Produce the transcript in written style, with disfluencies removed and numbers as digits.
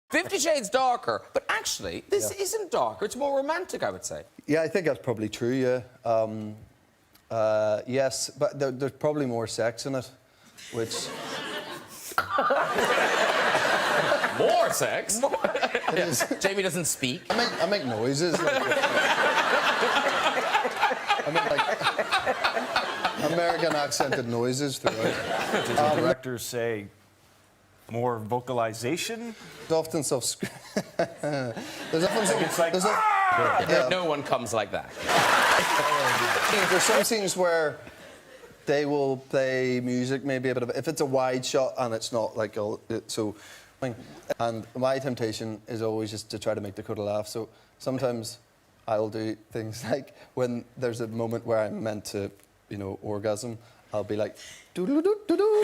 50 Shades darker, but actually, this isn't darker. It's more romantic, I would say. Yeah, I think that's probably true, yeah. Yes, but there's probably more sex in it, which... More sex? It is. Jamie doesn't speak. I make noises. Like, I make, like, American accented noises throughout. Did the directors say more vocalization? There's often there's often some... It's like, No one comes like that. There's some scenes where they will play music, maybe a bit of... If it's a wide shot and it's not like... So... And my temptation is always just to try to make Dakota laugh. So sometimes I'll do things like when there's a moment where I'm meant to, you know, orgasm, I'll be like, doo-doo-doo-doo-doo.